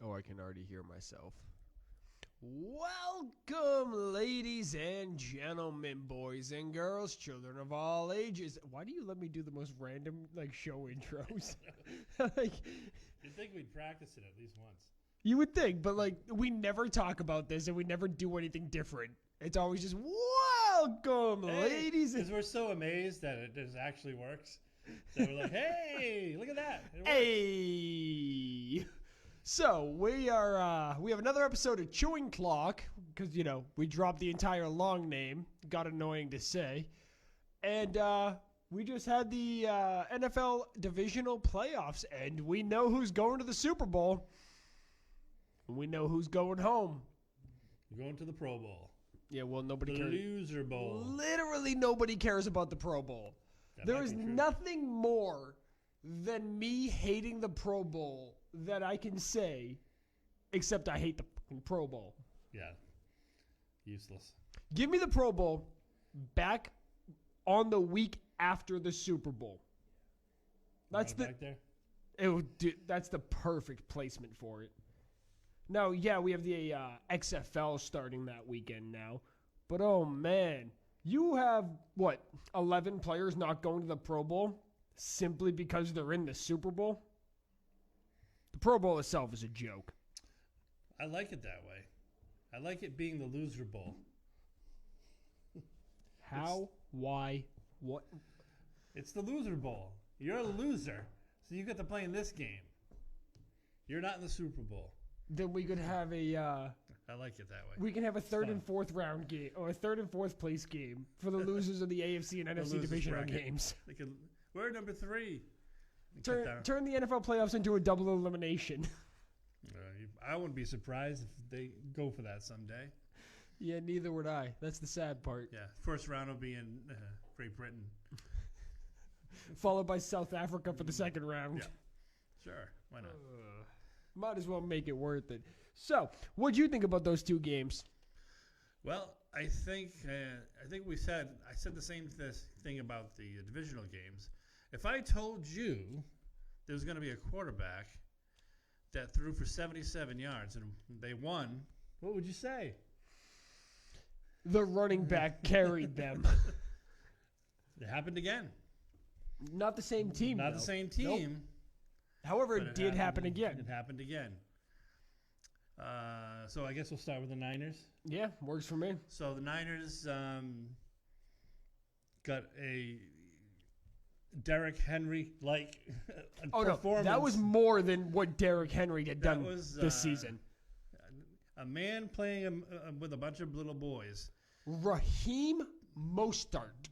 Oh, I can already hear myself. Welcome, ladies and gentlemen, boys and girls, children of all ages. Why do you let me do the most random show intros? You'd think we'd practice it at least once. You would think, but we never talk about this and we never do anything different. It's always just welcome, ladies. Because we're so amazed that it just actually works. That we're like, hey, look at that. Hey. So we have another episode of Chewing Clock because we dropped the entire long name. Got annoying to say, and we just had the NFL divisional playoffs, and we know who's going to the Super Bowl. And we know who's going home. You're going to the Pro Bowl. Yeah, well, nobody cares. The Loser Bowl. Literally nobody cares about the Pro Bowl. There is nothing more than me hating the Pro Bowl that I can say, except I hate the Pro Bowl. Yeah. Useless. Give me the Pro Bowl back on the week after the Super Bowl. That's back there? That's the perfect placement for it. Now, yeah, we have the XFL starting that weekend now. But, oh, man. You have, 11 players not going to the Pro Bowl simply because they're in the Super Bowl? The Pro Bowl itself is a joke. I like it that way. I like it being the Loser Bowl. How? Why? What? It's the Loser Bowl. You're a loser, so you get to play in this game. You're not in the Super Bowl. Then we could have I like it that way. We can have a third and fourth round game, or a third and fourth place game for the losers of the AFC and NFC divisional games. We're number 3. Turn the NFL playoffs into a double elimination. I wouldn't be surprised if they go for that someday. Yeah, neither would I. That's the sad part. Yeah, first round will be in Great Britain. Followed by South Africa for the second round. Yeah, sure. Why not? Might as well make it worth it. So, what'd you think about those two games? Well, I think I said the same thing about the divisional games. If I told you there was going to be a quarterback that threw for 77 yards and they won, what would you say? The running back carried them. It happened again. Not the same team, Not though. the same team. Nope. However, it did happen again. It happened again. So I guess we'll start with the Niners. Yeah, works for me. So the Niners got a Derrick Henry-like performance. No, that was more than what Derrick Henry had done this season. A man playing with a bunch of little boys. Raheem Mostert.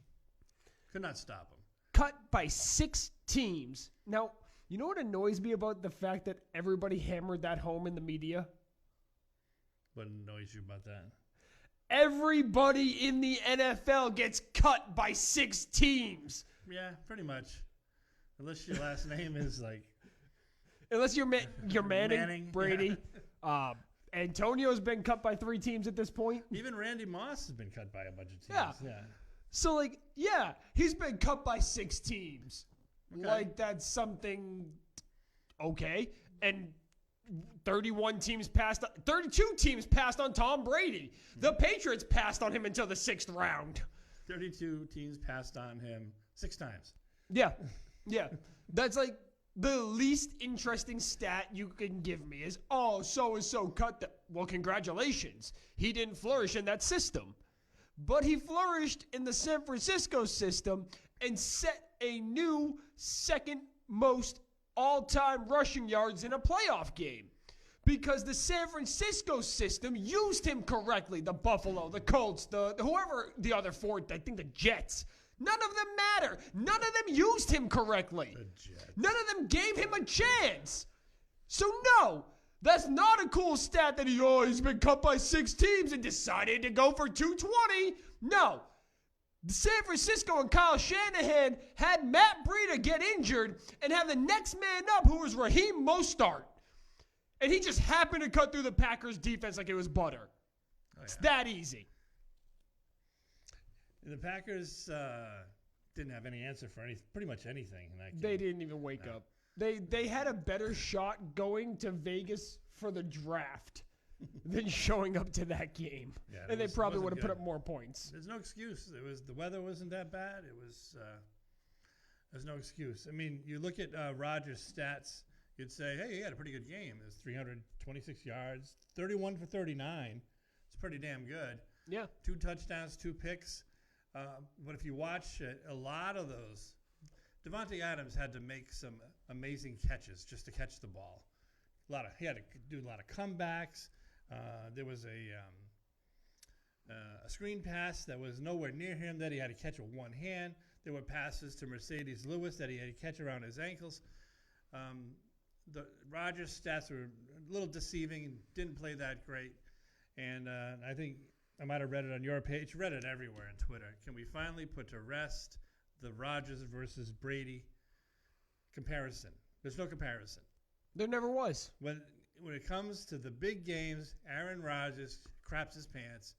Could not stop him. Cut by 6 teams. Now, you know what annoys me about the fact that everybody hammered that home in the media? What annoys you about that? Everybody in the NFL gets cut by 6 teams. Yeah, pretty much. Unless your last name is Unless you're Manning, Brady. Antonio's been cut by 3 teams at this point. Even Randy Moss has been cut by a bunch of teams. Yeah. So, he's been cut by 6 teams. Okay. That's something okay. And 32 teams passed on Tom Brady. The Patriots passed on him until the 6th round. 32 teams passed on him 6 times. Yeah. That's the least interesting stat you can give me is, so-and-so cut that. Well, congratulations. He didn't flourish in that system. But he flourished in the San Francisco system and set a new second most all-time rushing yards in a playoff game. Because the San Francisco system used him correctly. The Buffalo, the Colts, whoever the other 4, I think the Jets. None of them matter. None of them used him correctly. None of them gave him a chance. So no, that's not a cool stat that he's been cut by 6 teams and decided to go for 220. No. San Francisco and Kyle Shanahan had Matt Breida get injured and have the next man up, who was Raheem Mostert. And he just happened to cut through the Packers defense like it was butter. It's that easy. The Packers didn't have any answer for pretty much anything in that game. They didn't even wake up. They had a better shot going to Vegas for the draft than showing up to that game. Yeah, And they probably would have put good. up more points. There's no excuse. The weather wasn't that bad. There's no excuse. I mean, you look at Rodgers' stats, you'd say, hey, he had a pretty good game. There's 326 yards, 31 for 39. It's pretty damn good. Yeah. 2 touchdowns, 2 picks. But if you watch a lot of those, Devontae Adams had to make some amazing catches just to catch the ball. He had to do a lot of comebacks. There was a screen pass that was nowhere near him that he had to catch with one hand. There were passes to Mercedes Lewis that he had to catch around his ankles. The Rodgers stats were a little deceiving, didn't play that great. And I think I might have read it on your page, read it everywhere on Twitter. Can we finally put to rest the Rodgers versus Brady comparison? There's no comparison. There never was. When it comes to the big games, Aaron Rodgers craps his pants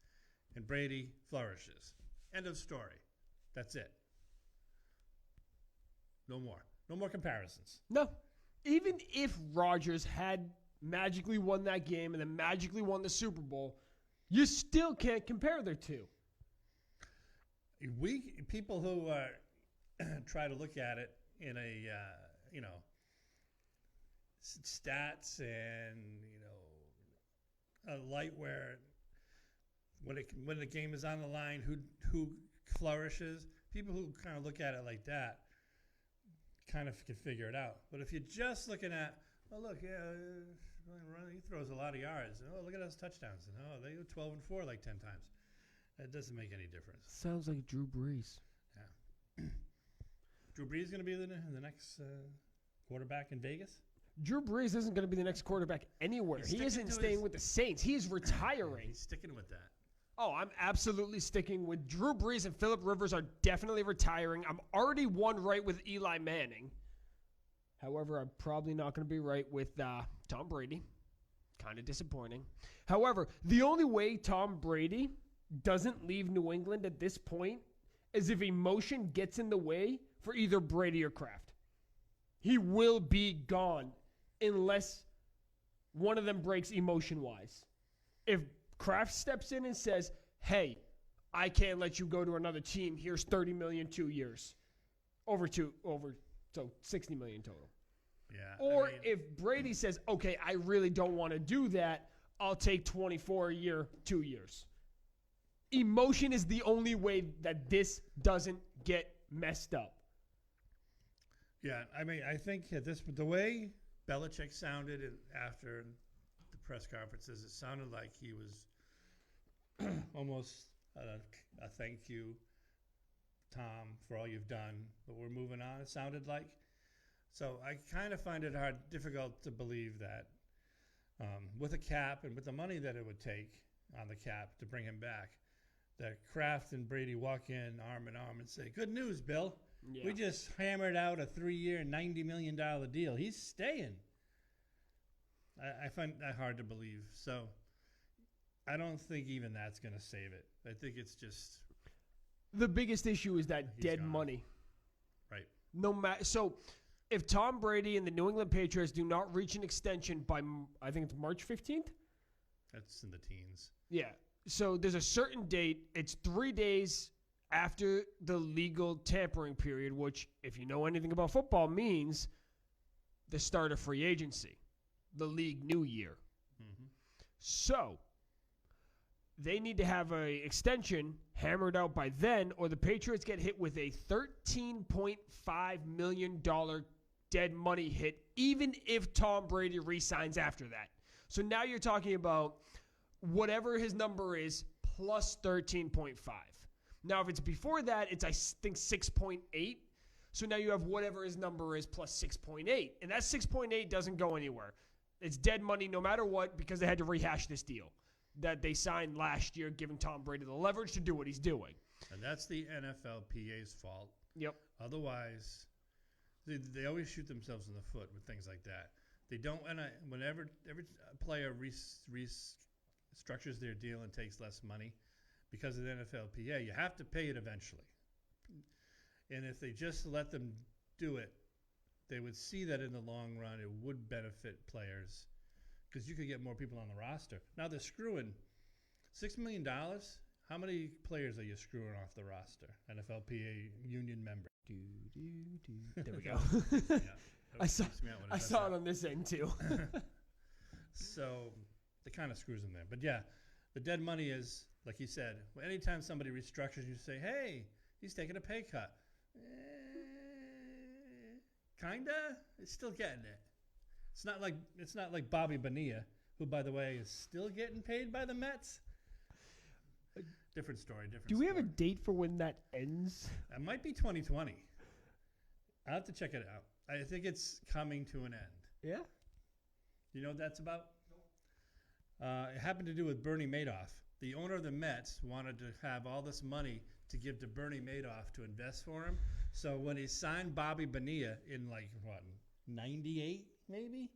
and Brady flourishes. End of story. That's it. No more. No more comparisons. No. Even if Rodgers had magically won that game and then magically won the Super Bowl, you still can't compare the two. People who try to look at it in a stats and a light where when the game is on the line, who flourishes. People who kind of look at it like that kind of can figure it out. But if you're just looking at, oh look, he throws a lot of yards. And, oh, look at those touchdowns. And oh, they go 12 and 4 like 10 times. That doesn't make any difference. Sounds like Drew Brees. Yeah. Drew Brees going to be the next quarterback in Vegas? Drew Brees isn't going to be the next quarterback anywhere. He isn't staying with the Saints. He is retiring. He's sticking with that. Oh, I'm absolutely sticking with Drew Brees, and Phillip Rivers are definitely retiring. I'm already one right with Eli Manning. However, I'm probably not going to be right with Tom Brady. Kind of disappointing. However, the only way Tom Brady doesn't leave New England at this point is if emotion gets in the way for either Brady or Kraft. He will be gone unless one of them breaks emotion-wise. If Kraft steps in and says, hey, I can't let you go to another team. Here's $30 million 2 years. So $60 million total. Yeah. Or if Brady says, okay, I really don't want to do that, I'll take 24 a year, 2 years. Emotion is the only way that this doesn't get messed up. Yeah, I mean, I think the way Belichick sounded after the press conferences, it sounded like he was almost a thank you, Tom, for all you've done, but we're moving on, it sounded like. So I kind of find it difficult to believe that with a cap and with the money that it would take on the cap to bring him back, that Kraft and Brady walk in arm in arm and say, good news, Bill. Yeah. We just hammered out a 3-year, $90 million deal. He's staying. I find that hard to believe. So I don't think even that's going to save it. I think it's just... The biggest issue is that dead gone. Money. Right. No matter. So if Tom Brady and the New England Patriots do not reach an extension by, I think it's March 15th? That's in the teens. Yeah. So there's a certain date. It's 3 days after the legal tampering period, which, if you know anything about football, means the start of free agency, the league new year. Mm-hmm. So they need to have an extension hammered out by then, or the Patriots get hit with a $13.5 million dead money hit, even if Tom Brady re-signs after that. So now you're talking about whatever his number is plus 13.5. Now, if it's before that, it's, I think, 6.8. So now you have whatever his number is plus 6.8. And that 6.8 doesn't go anywhere. It's dead money no matter what, because they had to rehash this deal that they signed last year, giving Tom Brady the leverage to do what he's doing. And that's the NFLPA's fault. Yep. Otherwise, they always shoot themselves in the foot with things like that. They don't, and whenever every player restructures their deal and takes less money because of the NFLPA, you have to pay it eventually. And if they just let them do it, they would see that in the long run it would benefit players because you could get more people on the roster. Now they're screwing $6 million. How many players are you screwing off the roster? NFLPA union member. There we go. Yeah, I saw it it on this end too. So it kind of screws them there. But yeah, the dead money is, like you said, anytime somebody restructures, you say, hey, he's taking a pay cut. Kinda. It's still getting it. It's not like Bobby Bonilla, who, by the way, is still getting paid by the Mets. Different story. Do we have a date for when that ends? It might be 2020. I'll have to check it out. I think it's coming to an end. Yeah. You know what that's about? It happened to do with Bernie Madoff. The owner of the Mets wanted to have all this money to give to Bernie Madoff to invest for him. So when he signed Bobby Bonilla in 98 maybe,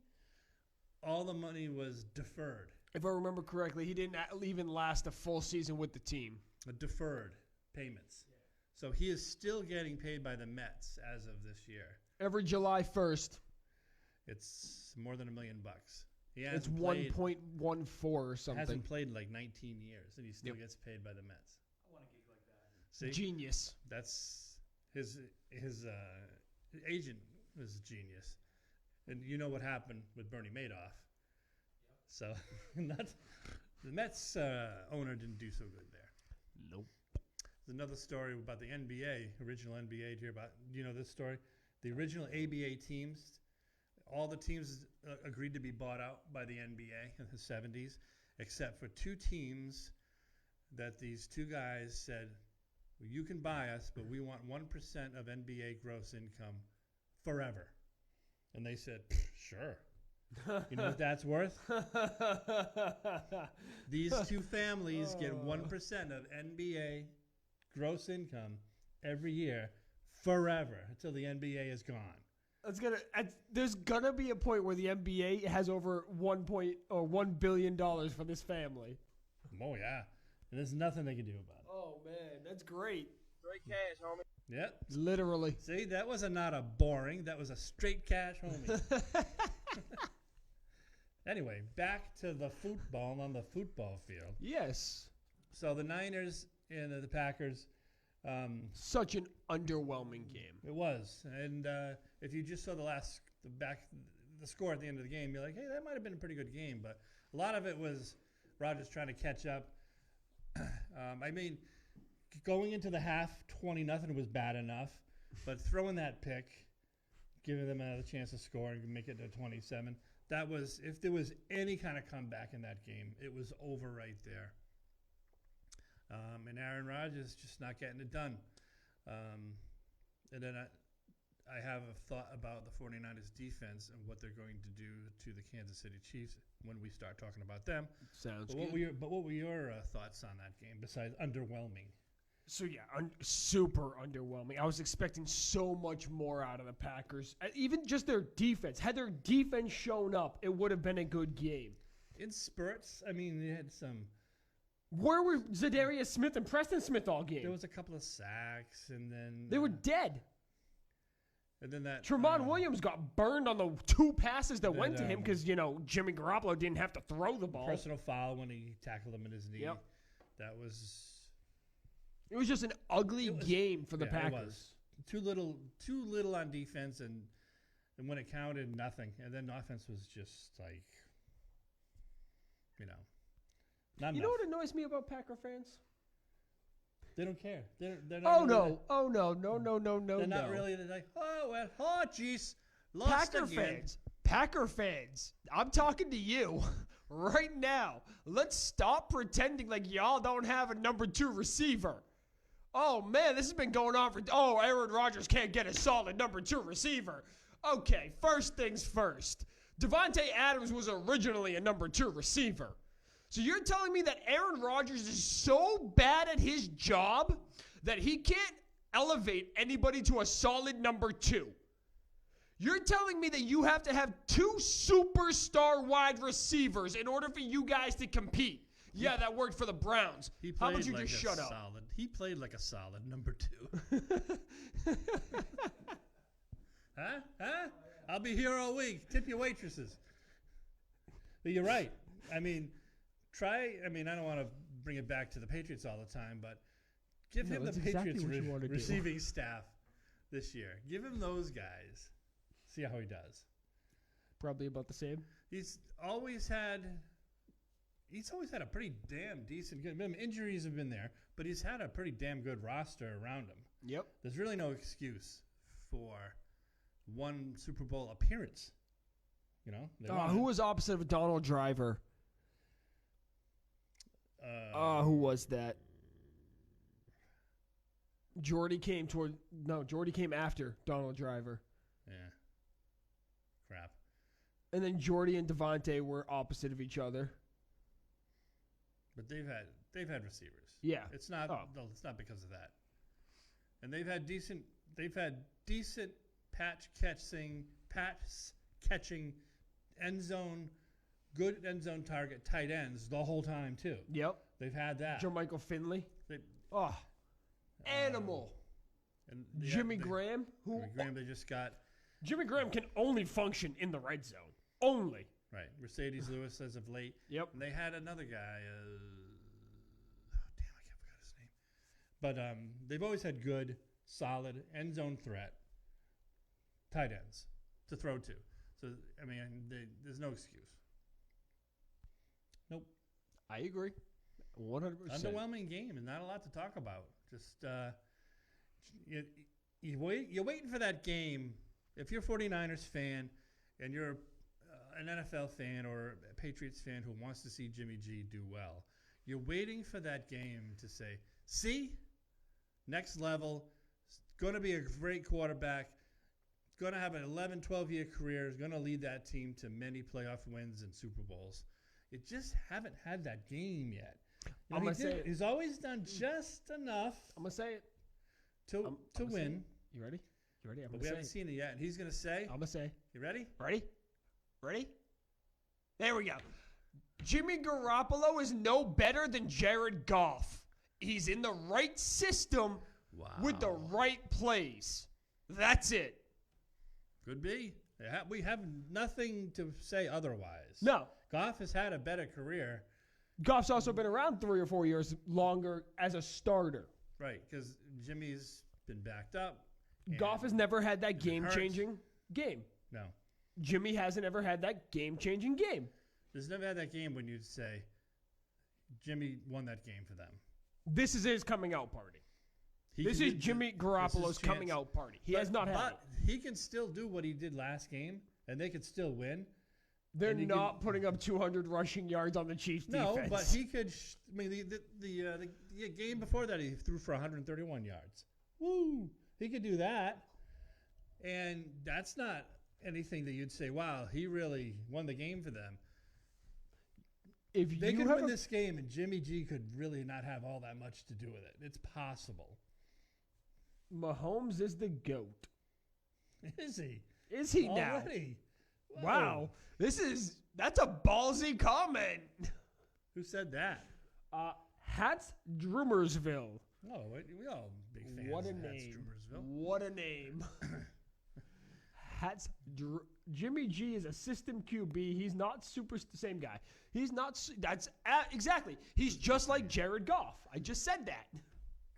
all the money was deferred. If I remember correctly, he didn't even last a full season with the team. Deferred payments. Yeah. So he is still getting paid by the Mets as of this year. Every July 1st. It's more than $1 million. It's 1.14 or something. Hasn't played in 19 years, and he still gets paid by the Mets. I want a gig like that. See? Genius. That's his agent was a genius, and you know what happened with Bernie Madoff. Yep. So the Mets owner didn't do so good there. Nope. There's another story about the NBA, original NBA. Do you know this story? The original ABA teams, all the teams agreed to be bought out by the NBA in the 70s, except for two teams that these two guys said, well, you can buy us, but we want 1% of NBA gross income forever. And they said, sure. You know what that's worth? These two families get 1% of NBA gross income every year forever until the NBA is gone. There's gonna be a point where the NBA has over $1 billion for this family. Oh yeah, and there's nothing they can do about it. Oh man, that's great. Straight cash, homie. Yep. Literally. See, that was not a boring. That was a straight cash homie. Anyway, back to the football on the football field. Yes. So the Niners and the Packers. Such an underwhelming game. It was, and if you just saw the score at the end of the game, you're like, hey, that might have been a pretty good game. But a lot of it was Rodgers trying to catch up. I mean, going into the half, 20-0 was bad enough, but throwing that pick, giving them another chance to score and make it to 27, that was, if there was any kind of comeback in that game, it was over right there. And Aaron Rodgers just not getting it done. And then I have a thought about the 49ers defense and what they're going to do to the Kansas City Chiefs when we start talking about them. Sounds good. But what were your thoughts on that game besides underwhelming? So, yeah, super underwhelming. I was expecting so much more out of the Packers. Even just their defense. Had their defense shown up, it would have been a good game. In spurts, I mean, they had some... Where were Zadarius Smith and Preston Smith all game? There was a couple of sacks, and then... They were dead. And then that... Tremont Williams got burned on the two passes that went to him because, Jimmy Garoppolo didn't have to throw the ball. Personal foul when he tackled him in his knee. Yep. That was... It was just an ugly game for the Packers. It was. Too little on defense, and when it counted, nothing. And then offense was just like, not You enough. know what annoys me about Packer fans? They don't care. They're not no. They're not really like, jeez, lost Packer again. fans. Packer fans. I'm talking to you right now. Let's stop pretending like y'all don't have a number 2 receiver. Oh, man, this has been going on for... Oh, Aaron Rodgers can't get a solid number 2 receiver. Okay, first things first. Devontae Adams was originally a number 2 receiver. So you're telling me that Aaron Rodgers is so bad at his job that he can't elevate anybody to a solid number 2? You're telling me that you have to have 2 superstar wide receivers in order for you guys to compete? Yeah, that worked for the Browns. How about you just shut up? He played like a solid number 2. Huh? I'll be here all week. Tip your waitresses. But you're right. I mean, I don't want to bring it back to the Patriots all the time, but give him the that's exactly Patriots what you wanna do. receiving staff this year. Give him those guys. See how he does. Probably about the same. He's always had a pretty damn decent good. Injuries have been there, but he's had a pretty damn good roster around him. Yep. There's really no excuse for one Super Bowl appearance. You know, Who was opposite of Donald Driver? Who was that? Jordy came after Donald Driver. Yeah. Crap. And then Jordy and Devontae were opposite of each other. But they've had receivers. Yeah. It's not because of that. And they've had decent pass catching good end zone target tight ends the whole time too. Yep. They've had that. Jermichael Finley. They, Animal. and Jimmy Graham. Jimmy Graham they just got. Jimmy Graham can only function in the red zone. Only. Right. Mercedes Lewis as of late. Yep. And they had another guy. I forgot his name. But they've always had good, solid end zone threat tight ends to throw to. So I mean, there's no excuse. Nope. I agree. 100%. Underwhelming game and not a lot to talk about. Just you're waiting for that game. If you're a 49ers fan and you're an NFL fan or a Patriots fan who wants to see Jimmy G do well, you're waiting for that game to say, see, next level, going to be a great quarterback, going to have an 11, 12-year career, is going to lead that team to many playoff wins and Super Bowls. It just haven't had that game yet. I'm going to say it. He's always done just enough I'm going to say it. to win. You ready? You ready? But we haven't seen it yet. And he's going to say, I'm going to say. You ready? Ready? There we go. Jimmy Garoppolo is no better than Jared Goff. He's in the right system with the right plays. That's it. Could be. We have nothing to say otherwise. No. Goff has had a better career. Goff's also been around 3 or 4 years longer as a starter. Right, because Jimmy's been backed up. Goff has never had that game-changing game. No. Jimmy hasn't ever had that game-changing game. There's never had that game when you'd say Jimmy won that game for them. This is his coming out party. This is Jimmy Garoppolo's coming out party. He has not had it. He can still do what he did last game, and they could still win. They're not putting up 200 rushing yards on the Chiefs defense. No, but he could. The game before that, he threw for 131 yards. Woo! He could do that, and that's not anything that you'd say, "Wow, he really won the game for them." If they could win this game, and Jimmy G could really not have all that much to do with it. It's possible. Mahomes is the GOAT. Is he? Is he now? Already? Wow. That's a ballsy comment. Who said that? Hats Drummersville. Oh, we all big fans What a of name. Hats Drummersville. What a name. Jimmy G is a system QB. He's not same guy. He's not. Exactly. He's just like Jared Goff. I just said that.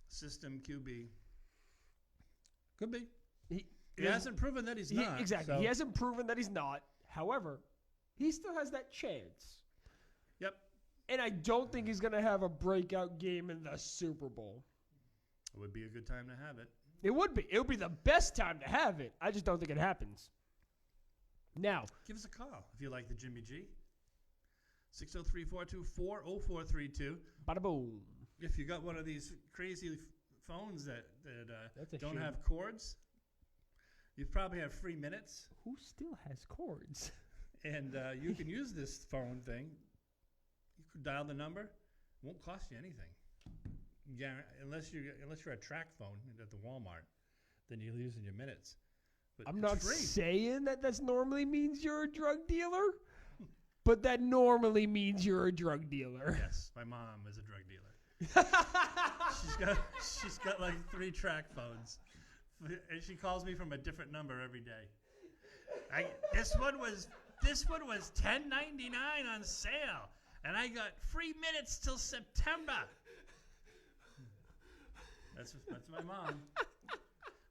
System QB. Could be. He hasn't proven that he's not. Exactly. So. He hasn't proven that he's not. However, he still has that chance. Yep. And I don't think he's going to have a breakout game in the Super Bowl. It would be a good time to have it. It would be. It would be the best time to have it. I just don't think it happens. Now. Give us a call if you like the Jimmy G. 603-424-0432. Bada boom. If you got one of these crazy phones that don't shame. have cords, you probably have free minutes. Who still has cords? And you can use this phone thing. You could dial the number. It won't cost you anything. Unless you're a track phone at the Walmart, then you're using your minutes. But I'm not free. saying that normally means you're a drug dealer, but that normally means you're a drug dealer. Yes, my mom is a drug dealer. she's got like 3 track phones, and she calls me from a different number every day. This one was $10.99 on sale, and I got free minutes till September. That's my mom.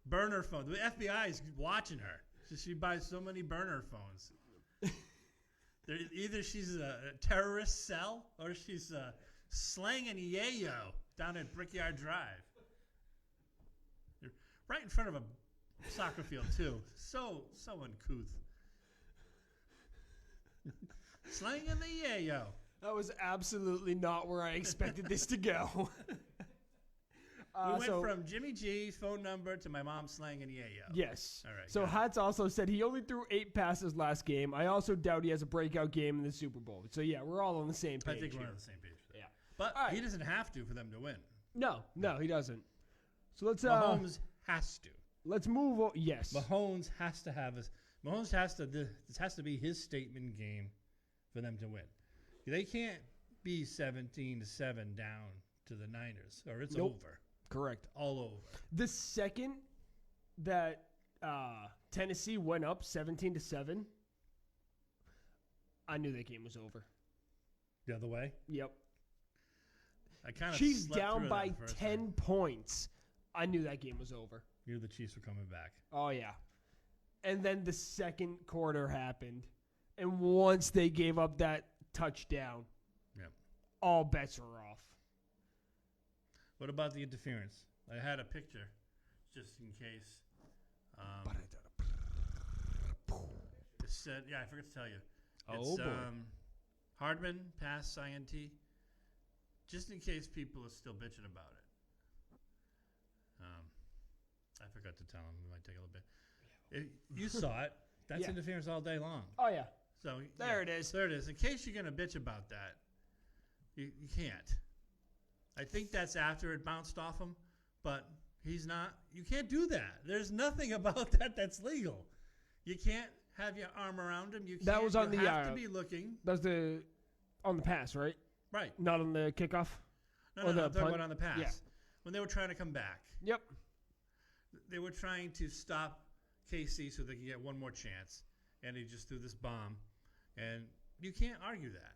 Burner phone. The FBI is watching her. She buys so many burner phones. Either she's a terrorist cell or she's slanging yayo down at Brickyard Drive. Right in front of a soccer field, too. So uncouth. Slanging the yayo. That was absolutely not where I expected this to go. We went from Jimmy G's phone number to my mom slanging yayo. Yes. All right. So Hats also said he only threw 8 passes last game. I also doubt he has a breakout game in the Super Bowl. So, yeah, we're all on the same page. I think we're here. on the same page. Yeah. But All right. he doesn't have to for them to win. No, he doesn't. So let's Mahomes has to. let's move on. Yes. Mahomes has to have this. Mahomes has to. This has to be his statement game for them to win. They can't be 17-7 down to the Niners, or it's over. Correct. All over. The second that Tennessee went up 17-7, I knew that game was over. The other way. Yep. I kind of. Chiefs down by 10 points. I knew that game was over. You knew the Chiefs were coming back. Oh, yeah. And then the second quarter happened. And once they gave up that touchdown, Yep. all bets were off. What about the interference? I had a picture, just in case. It said, I forgot to tell you. Oh, It's, boy. Hardman, pass, INT. Just in case people are still bitching about it. I forgot to tell them. It might take a little bit. You saw it. That's Yeah. interference all day long. Oh, yeah. So There it is. There it is. In case you're going to bitch about that, you can't. I think that's after it bounced off him, but he's not. You can't do that. There's nothing about that that's legal. You can't have your arm around him. You can't. That was on you the, have to be looking. That was on the pass, right? Right. Not on the kickoff? No, Or I'm the talking punt? about on the pass. Yeah. When they were trying to come back. Yep. They were trying to stop KC so they could get one more chance, and he just threw this bomb, and you can't argue that.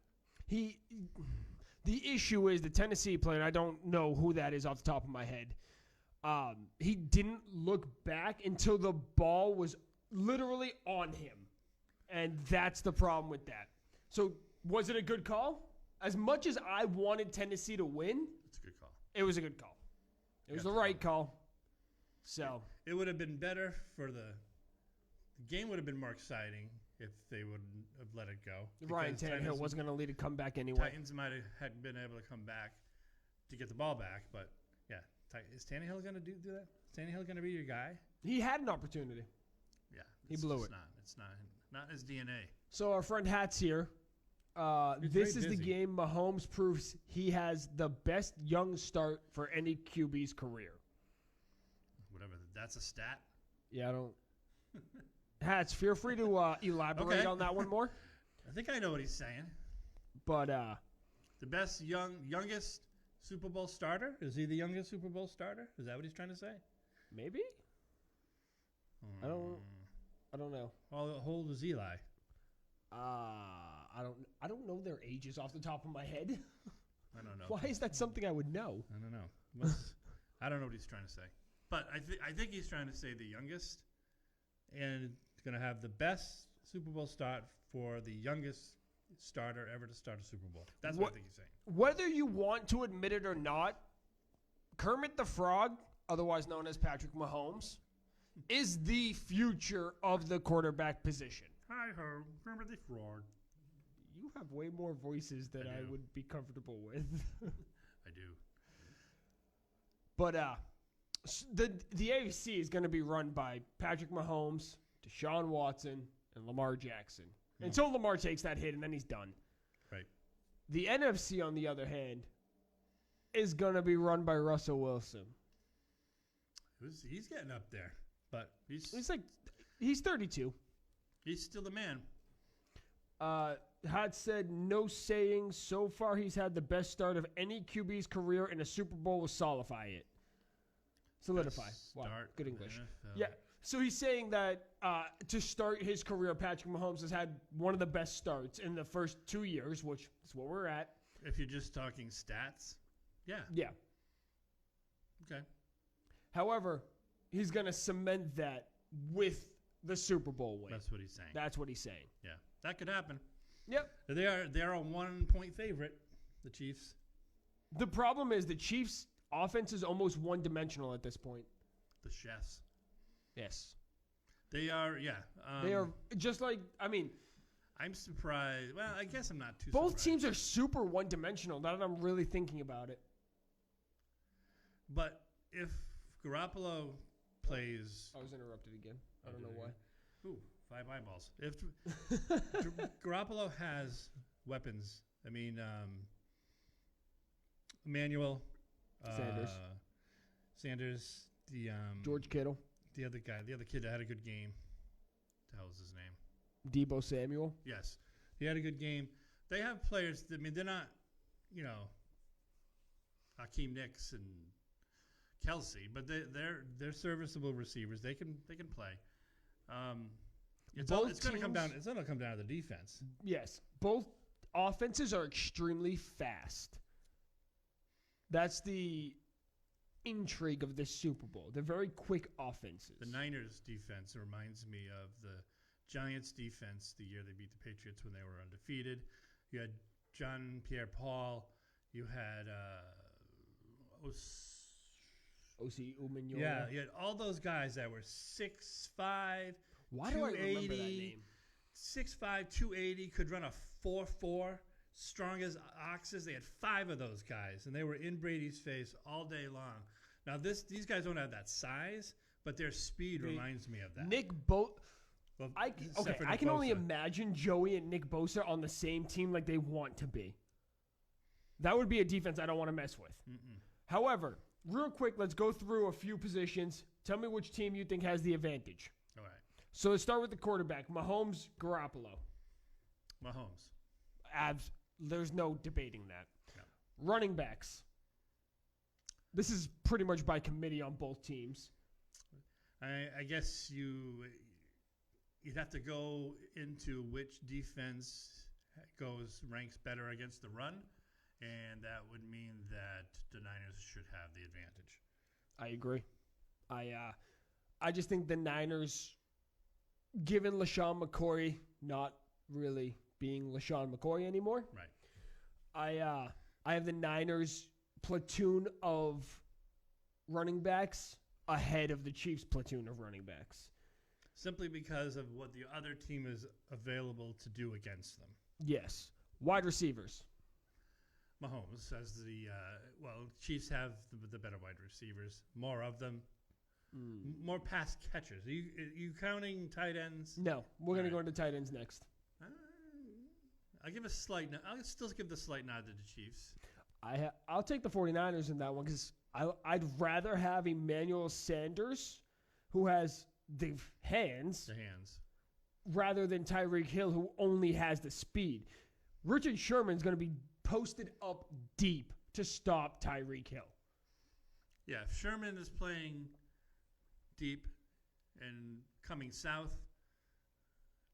The issue is the Tennessee player, and I don't know who that is off the top of my head. He didn't look back until the ball was literally on him, and that's the problem with that. So was it a good call? As much as I wanted Tennessee to win, It's a good call. it was a good call. It was the right call. So It would have been better for the game would have been more exciting if they would have let it go. Ryan Because Tannehill Titans- wasn't going to lead a comeback anyway. Titans might have had been able to come back to get the ball back, but yeah, is Tannehill going to do that? Is Tannehill going to be your guy? He had an opportunity. Yeah, He blew it's it. It's not his DNA. So our friend Hat's here. He's This very is the busy. game Mahomes proves he has the best young start for any QB's career. Whatever. That's a stat. Yeah, I don't. Hats, feel free to elaborate Okay. on that one more. I think I know what he's saying. But The best youngest Super Bowl starter? Is he the youngest Super Bowl starter? Is that what he's trying to say? maybe I don't know. How old is Eli? I don't know their ages off the top of my head. I don't know. Why is that something I would know? I don't know. I don't know what he's trying to say. But I think he's trying to say the youngest, and going to have the best Super Bowl start for the youngest starter ever to start a Super Bowl. That's what I think he's saying. Whether you want to admit it or not, Kermit the Frog, otherwise known as Patrick Mahomes, is the future of the quarterback position. Hi ho, remember the fraud? You have way more voices than I I do. would be comfortable with. I do. But the AFC is going to be run by Patrick Mahomes, Deshaun Watson, and Lamar Jackson. Until Lamar takes that hit, and then he's done. Right. The NFC, on the other hand, is going to be run by Russell Wilson. He's getting up there, but he's 32. he's still the man. Had said no saying so far he's had the best start of any QB's career in a Super Bowl will solidify it. Solidify. Wow, Start good in English. NFL. Yeah. So he's saying that to start his career, Patrick Mahomes has had one of the best starts in the first 2 years, which is what we're at. If you're just talking stats, yeah. Yeah. Okay. However, he's going to cement that with the Super Bowl win. That's what he's saying. That's what he's saying. Yeah. That could happen. Yep. They're a 1-point favorite, the Chiefs. The problem is the Chiefs' offense is almost one-dimensional at this point. The chefs. Yes. They are, yeah. They are just like, I mean, I'm surprised. Well, I guess I'm not too both surprised. teams are super one-dimensional now that I'm really thinking about it. But if Garoppolo plays... I was interrupted again. I Oh, don't know did why. you? Ooh, 5 eyeballs. If Garoppolo has weapons, I mean, Emmanuel... Sanders, the... George Kittle, The other guy, the other kid that had a good game. What the hell is his name? Debo Samuel. Yes. He had a good game. They have players, I mean, they're not, Hakeem Nicks and Kelsey, but they're serviceable receivers. They can play. It's going to come down to the defense. Yes. Both offenses are extremely fast. That's the intrigue of this Super Bowl. They're very quick offenses. The Niners defense reminds me of the Giants defense the year they beat the Patriots when they were undefeated. You had John Pierre-Paul. You had O.C. Umenyola. Yeah, you had all those guys that were 6'5", Why do I remember that name? 6'5", 280, could run a 4.4, strong as oxes. They had 5 of those guys, and they were in Brady's face all day long. Now, these guys don't have that size, but their speed reminds me of that. Well, except for I Nick can only Bosa. imagine Joey and Nick Bosa on the same team like they want to be. That would be a defense I don't want to mess with. Mm-mm. However, real quick, let's go through a few positions. Tell me which team you think has the advantage. All right. So let's start with the quarterback, Mahomes, Garoppolo. Mahomes. There's no debating that. No. Running backs. This is pretty much by committee on both teams. I guess you'd have to go into which defense ranks better against the run, and that would mean that the Niners should have the advantage. I agree. I just think the Niners, given LaShawn McCoy not really being LaShawn McCoy anymore, Right. I have the Niners platoon of running backs ahead of the Chiefs platoon of running backs. Simply because of what the other team is available to do against them. Yes. Wide receivers. Mahomes has Chiefs have the better wide receivers, more of them, more pass catchers. Are you counting tight ends? No, we're going to All go right. into tight ends next. I'll still give the slight nod to the Chiefs. I'll take the 49ers in that one because I'd rather have Emmanuel Sanders, who has the hands, rather than Tyreek Hill, who only has the speed. Richard Sherman's going to be posted up deep to stop Tyreek Hill. Yeah, if Sherman is playing deep and coming south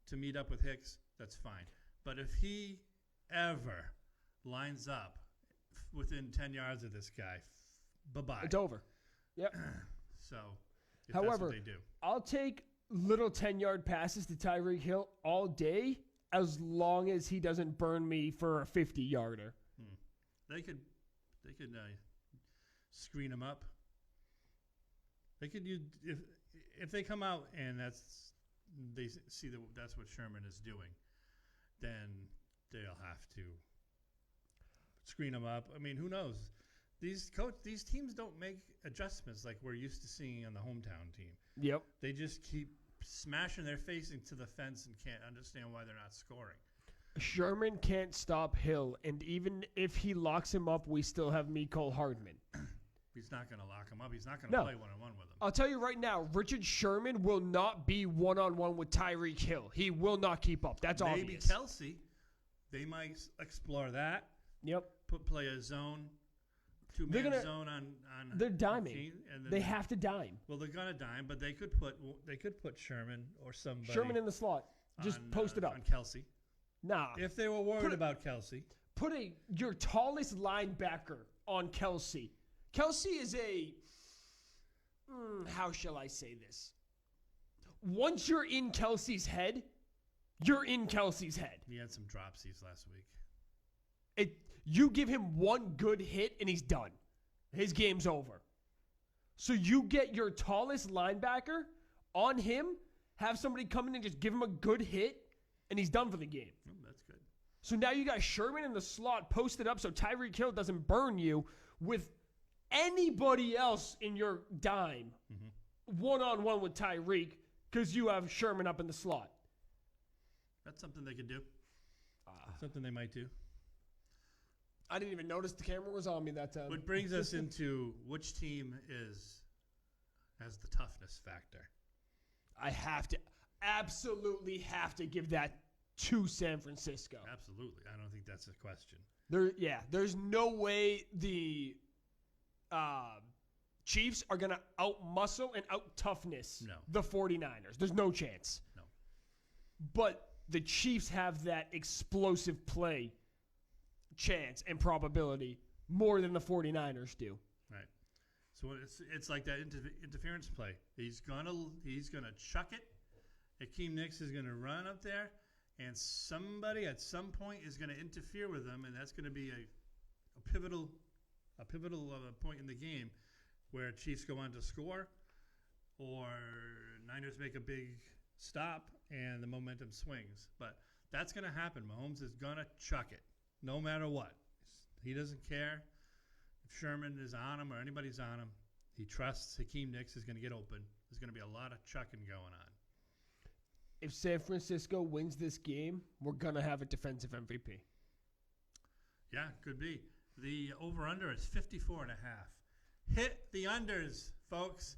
to meet up with Hicks, that's fine. But if he ever lines up within 10 yards of this guy, bye-bye. It's over. Yep. So, if However, that's what they do. I'll take little 10-yard passes to Tyreek Hill all day as long as he doesn't burn me for a 50-yarder. They could screen him up. They could use if they come out and they see that's what Sherman is doing, then they'll have to screen him up. I mean, who knows? These teams don't make adjustments like we're used to seeing on the hometown team. Yep. They just keep smashing their face into the fence and can't understand why they're not scoring. Sherman can't stop Hill, and even if he locks him up, we still have Mecole Hardman. He's not going to lock him up. He's not going to play one-on-one with him. I'll tell you right now, Richard Sherman will not be one-on-one with Tyreek Hill. He will not keep up. That's Maybe obvious. Kelsey, they might explore that. Yep. Play a zone They're two-man gonna- zone on. They're diming. Keen, and then They have to dime. Well, they're gonna dime, but they could put Sherman or somebody. Sherman in the slot. Just on, post it up. on Kelsey. Nah. If they were worried about Kelsey, Put your tallest linebacker on Kelsey. Kelsey is how shall I say this? Once you're in Kelsey's head, you're in Kelsey's head. he had some dropsies last week. You give him one good hit and he's done. His game's over. So you get your tallest linebacker on him, have somebody come in and just give him a good hit, and he's done for the game. That's good. So now you got Sherman in the slot posted up so Tyreek Hill doesn't burn you with anybody else in your dime. One-on-one with Tyreek because you have Sherman up in the slot. That's something they could do. Something they might do. I didn't even notice the camera was on me that time. What brings us into which team has the toughness factor? I absolutely have to give that to San Francisco. Absolutely. I don't think that's a question. There's no way the Chiefs are going to out-muscle and out-toughness the 49ers. There's no chance. No. But the Chiefs have that explosive play chance and probability more than the 49ers do. Right. So it's like that interference play. He's gonna chuck it. Akeem Nicks is gonna run up there, and somebody at some point is gonna interfere with him, and that's gonna be a pivotal point in the game where Chiefs go on to score, or Niners make a big stop and the momentum swings. But that's gonna happen. Mahomes is gonna chuck it. No matter what. He doesn't care if Sherman is on him or anybody's on him. He trusts Hakeem Nicks is going to get open. There's going to be a lot of chucking going on. If San Francisco wins this game, we're going to have a defensive MVP. Yeah, could be. The over-under is 54.5. Hit the unders, folks.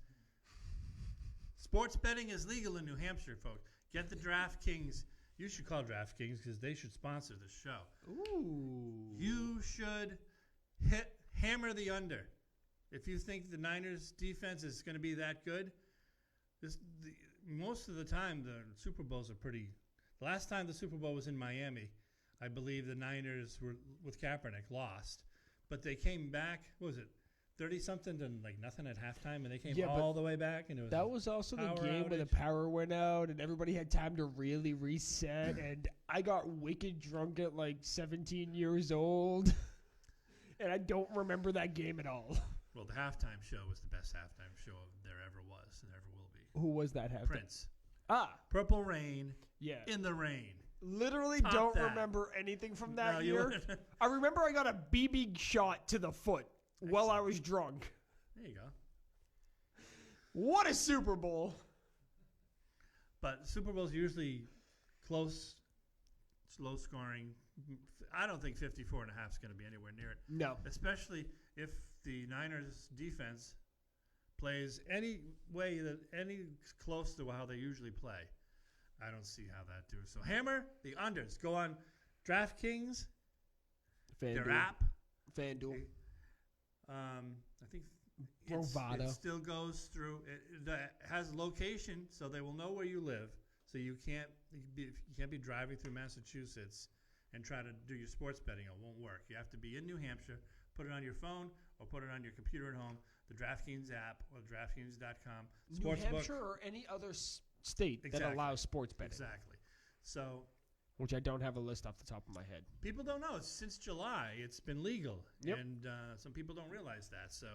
Sports betting is legal in New Hampshire, folks. Get the DraftKings. You should call DraftKings because they should sponsor the show. Ooh. You should hammer the under. If you think the Niners defense is going to be that good, most of the time the Super Bowls are pretty. The last time the Super Bowl was in Miami, I believe the Niners were with Kaepernick lost, but they came back. What was it? 30-something to like nothing at halftime, and they came all the way back. And it was that was also the game where the outage. power went out, and everybody had time to really reset. And I got wicked drunk at like 17 years old, and I don't remember that game at all. Well, the halftime show was the best halftime show there ever was and ever will be. Who was that halftime? Prince. Ah, Purple Rain. yeah. In the rain. Literally Top don't that. remember anything from that No, you year. wouldn't. I remember I got a BB shot to the foot while I was drunk. There you go. What a Super Bowl. But Super Bowl's usually close, low scoring. I don't think 54.5 is going to be anywhere near it. No. Especially if the Niners defense plays any close to how they usually play. I don't see how that do. So hammer the unders. Go on DraftKings, their app. FanDuel. I think Brovado. it still goes through. It has location, so they will know where you live. So you can't be driving through Massachusetts and try to do your sports betting. It won't work. You have to be in New Hampshire. Put it on your phone or put it on your computer at home. The DraftKings app or DraftKings.com. New Hampshire or any other state that allows sports betting. Exactly. So, which I don't have a list off the top of my head. people don't know. Since July, it's been legal. Yep. And some people don't realize that. So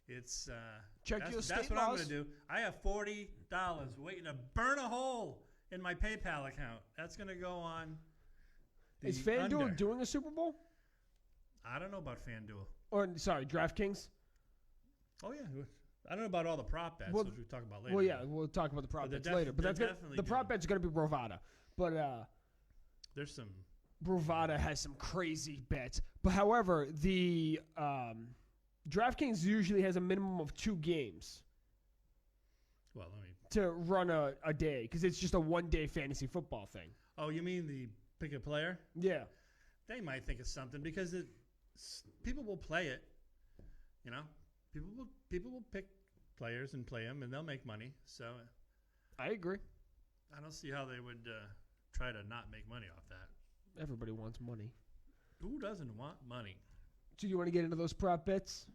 it's Check your state that's what laws. I'm going to do. I have $40 waiting to burn a hole in my PayPal account. That's going to go on the Is FanDuel under. doing a Super Bowl? I don't know about FanDuel. Or, sorry, DraftKings? Oh, yeah. I don't know about all the prop bets, Well- which we'll talk about later. Well, yeah, we'll talk about the prop But bets later. But they're that's gonna, definitely the prop doing- bet's going to be Brovada. But There's some. Brovada has some crazy bets. But however, the DraftKings usually has a minimum of 2 games Well, let me. to run a day because it's just a one-day fantasy football thing. Oh, you mean the pick a player? Yeah. They might think of something because people will play it. You know, people will pick players and play them, and they'll make money. So I agree. I don't see how they would try to not make money off that. Everybody wants money. Who doesn't want money? So you want to get into those prop bets?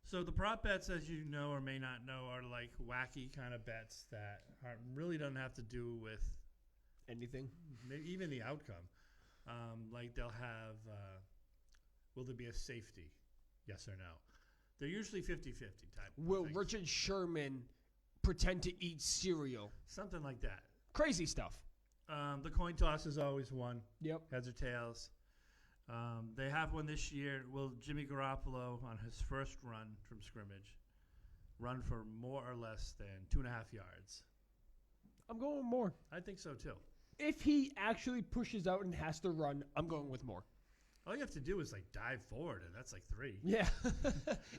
So the prop bets, as you know or may not know, are like wacky kind of bets that really don't have to do with anything, maybe even the outcome. Like they'll have, will there be a safety? Yes or no? They're usually 50-50 type. Will things. Richard Sherman pretend to eat cereal? Something like that. Crazy stuff. The coin toss is always one. Yep. Heads or tails. They have one this year. Will Jimmy Garoppolo, on his first run from scrimmage, run for more or less than 2.5 yards? I'm going with more. I think so, too. If he actually pushes out and has to run, I'm going with more. All you have to do is, like, dive forward, and that's like 3. Yeah.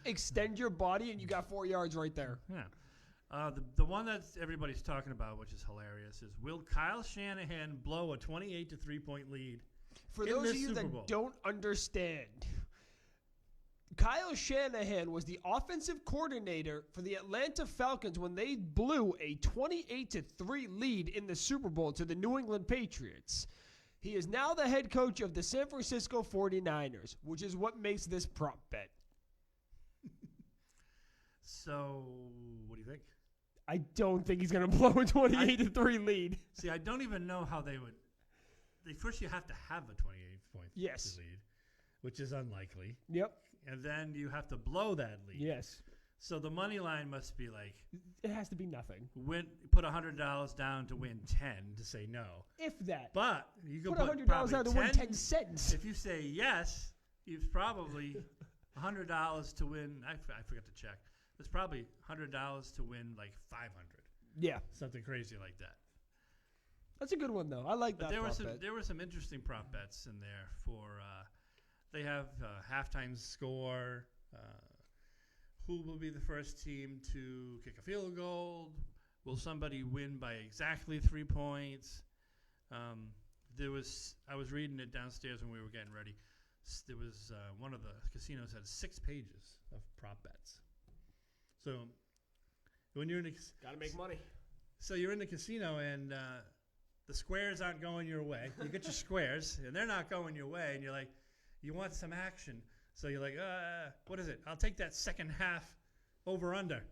Extend your body, and you got 4 yards right there. Yeah. The one that everybody's talking about, which is hilarious, is will Kyle Shanahan blow a 28 to 3-point lead? For those of you that don't understand, Kyle Shanahan was the offensive coordinator for the Atlanta Falcons when they blew a 28-3 lead in the Super Bowl to the New England Patriots. He is now the head coach of the San Francisco 49ers, which is what makes this prop bet. So, what do you think? I don't think he's going to blow a 28-3 lead. See, I don't even know how they would. First, you have to have a 28-point lead, which is unlikely. Yep. And then you have to blow that lead. Yes. So the money line must be like. It has to be nothing. Put $100 down to win 10 to say no. If that. But you can put $100 down to win 10 cents. If you say yes, you've probably $100 to win. I forgot to check. There's probably $100 to win like 500. Yeah. Something crazy like that. That's a good one, though. I like that. There were some interesting prop bets in there for. They have halftime score. Who will be the first team to kick a field goal? Will somebody win by exactly 3 points? I was reading it downstairs when we were getting ready. There was one of the casinos had 6 pages of prop bets. So when you're in gotta make money. So you're in the casino and the squares aren't going your way. You get your squares and they're not going your way, and you're like, you want some action. So you're like, what is it? I'll take that second half over under.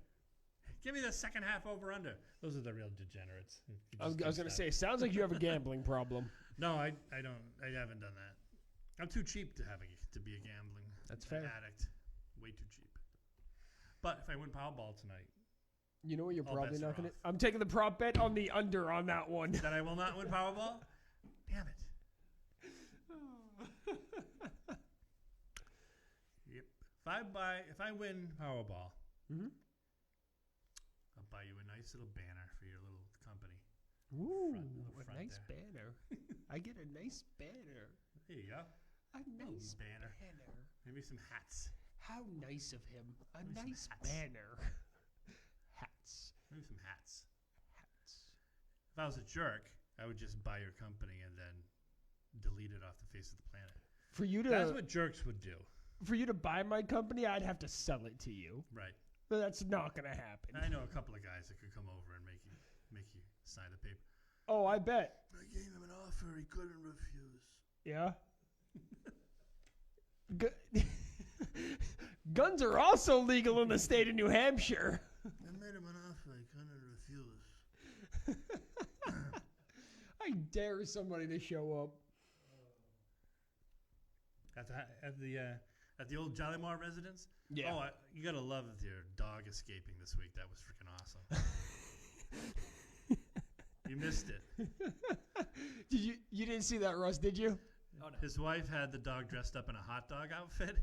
Give me the second half over under. Those are the real degenerates. I was going to say, sounds like you have a gambling problem. No, I don't. I haven't done that. I'm too cheap to be a gambling addict. Way too cheap. But if I win Powerball tonight. You know what you're probably not going to. I'm taking the prop bet on the under on that one. That I will not win Powerball? Damn it. Yep. If I win Powerball, I'll buy you a nice little banner for your little company. Ooh, a nice banner. I get a nice banner. There you go. A nice banner. Maybe some hats. How nice of him. Maybe nice hats. Banner. Hats. Maybe some hats. If I was a jerk, I would just buy your company and then delete it off the face of the planet. That's what jerks would do. For you to buy my company, I'd have to sell it to you. Right. But that's not going to happen. I know a couple of guys that could come over and make you sign the paper. Oh, I bet. I gave him an offer he couldn't refuse. Yeah. Guns are also legal in the state of New Hampshire. I made him an offer he couldn't refuse. I dare somebody to show up. At the old Jollymore residence? Yeah. Oh, you gotta love your dog escaping this week. That was freaking awesome. You missed it. You didn't see that, Russ? Did you? Oh, no. His wife had the dog dressed up in a hot dog outfit.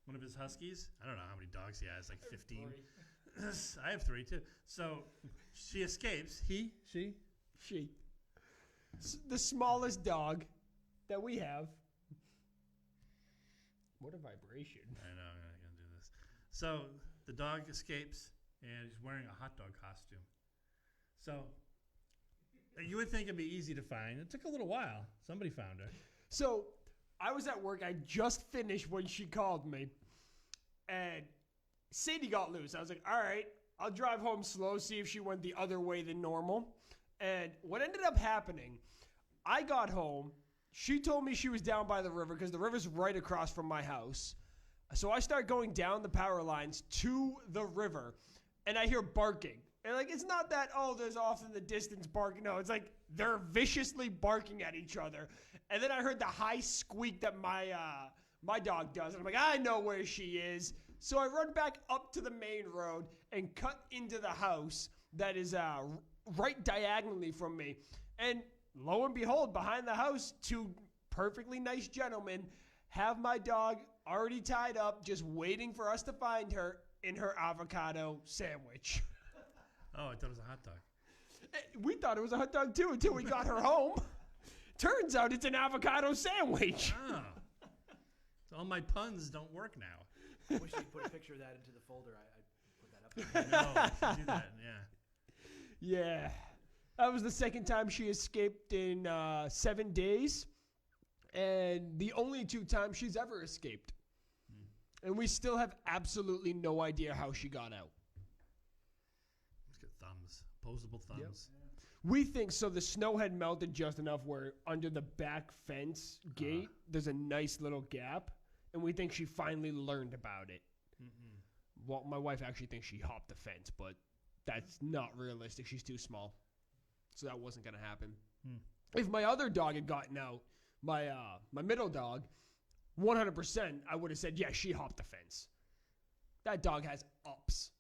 One of his huskies. I don't know how many dogs he has, like 15. I have 3 too. So she escapes. She. The smallest dog that we have. What a vibration. I know, I'm going to do this. So the dog escapes, and he's wearing a hot dog costume. So you would think it'd be easy to find. It took a little while. Somebody found her. So I was at work. I just finished when she called me. and Sadie got loose. I was like, all right, I'll drive home slow, see if she went the other way than normal. And what ended up happening, I got home. She told me she was down by the river because the river's right across from my house. So I start going down the power lines to the river, and I hear barking. And like, it's not that, oh, there's off in the distance barking. No, it's like they're viciously barking at each other. And then I heard the high squeak that my dog does. And I'm like, I know where she is. So I run back up to the main road and cut into the house that is right diagonally from me. And lo and behold, behind the house, two perfectly nice gentlemen have my dog already tied up, just waiting for us to find her in her avocado sandwich. Oh, I thought it was a hot dog. We thought it was a hot dog too until we got her home. Turns out it's an avocado sandwich. Oh. So all my puns don't work now. I wish you put a picture of that into the folder. I put that up there. No, I should do that, yeah. Yeah. That was the second time she escaped in 7 days. And the only 2 times she's ever escaped. And we still have absolutely no idea how she got out. Let's get thumbs. Opposable thumbs. Yep. We think so. The snow had melted just enough where under the back fence gate, there's a nice little gap. And we think she finally learned about it. Mm-mm. Well, my wife actually thinks she hopped the fence, but that's not realistic. She's too small. So that wasn't going to happen. If my other dog had gotten out, my middle dog, 100%, I would have said, yeah, she hopped the fence. That dog has ups.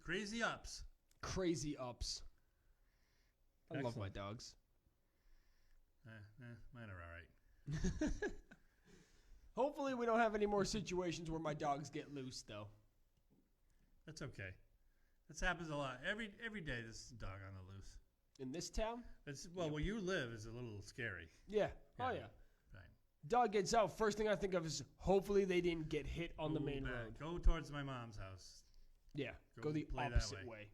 Crazy ups. Crazy ups. I love my Excellent. dogs. Mine are all right. Hopefully we don't have any more situations where my dogs get loose, though. That's okay. This happens a lot. Every day there's a dog on the loose. In this town? Well, where you live is a little scary. Yeah. Oh, Yeah. yeah. Right. Dog gets out. First thing I think of is hopefully they didn't get hit on the main road. Go towards my mom's house. Yeah. Go Go the play that opposite way. way.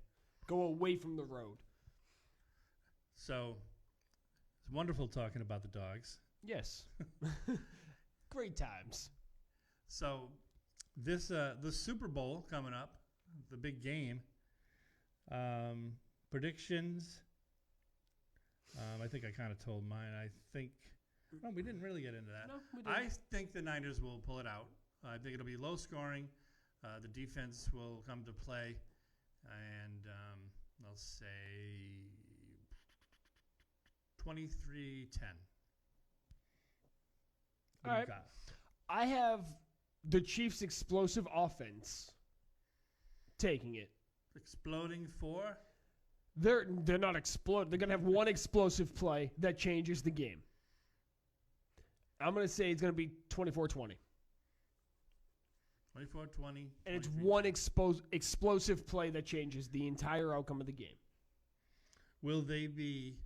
Go away from the road. So it's wonderful talking about the dogs. Yes. Great times. So this the Super Bowl coming up, the big game. Predictions. I think I kind of told mine. I think we didn't really get into that. No, we didn't. I think the Niners will pull it out. I think it'll be low scoring. The defense will come to play, and I'll say 23-10. All right. I have the Chiefs' explosive offense taking it. Exploding for? They're not exploding. They're going to have one explosive play that changes the game. I'm going to say it's going to be 24-20. 24-20. And it's one explosive play that changes the entire outcome of the game. Will they be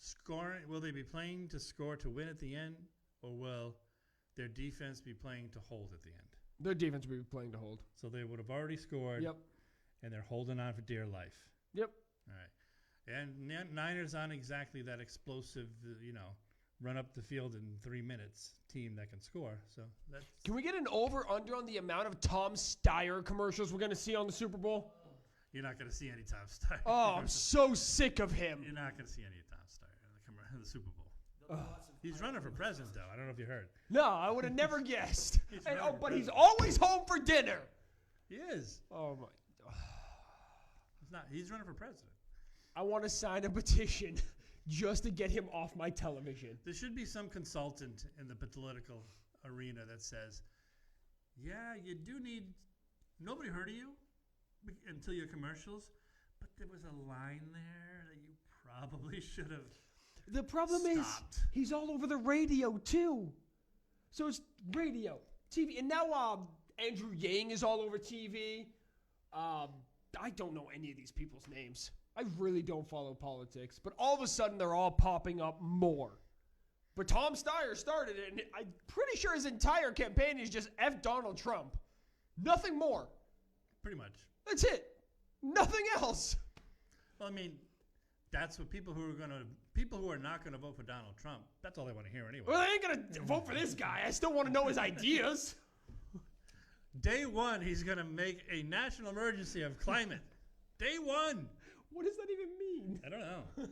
scoring? Will they be playing to score to win at the end, or will their defense be playing to hold at the end? Their defense will be playing to hold. So they would have already scored. Yep. And they're holding on for dear life. Yep. All right. And Niners aren't exactly that explosive, run up the field in 3 minutes team that can score. So that's. Can we get an over-under on the amount of Tom Steyer commercials we're going to see on the Super Bowl? You're not going to see any Tom Steyer. Oh, I'm so sick of him. You're not going to see any Tom Steyer in the Super Bowl. He's running for president, though. I don't know if you heard. No, I would have never guessed. running But for he's always home for dinner. He is. Oh, my. He's not. He's running for president. I want to sign a petition just to get him off my television. There should be some consultant in the political arena that says, yeah, you do need, nobody heard of you until your commercials, but there was a line there that you probably should have The problem stopped. is he's all over the radio, too. So it's radio, TV. And now Andrew Yang is all over TV. I don't know any of these people's names. I really don't follow politics. But all of a sudden, they're all popping up more. But Tom Steyer started it, and I'm pretty sure his entire campaign is just F Donald Trump. Nothing more. Pretty much. That's it. Nothing else. Well, I mean, that's what people who are not going to vote for Donald Trump, that's all they want to hear anyway. Well, they ain't going to vote for this guy. I still want to know his ideas. Day one, he's going to make a national emergency of climate. Day one. What does that even mean? I don't know.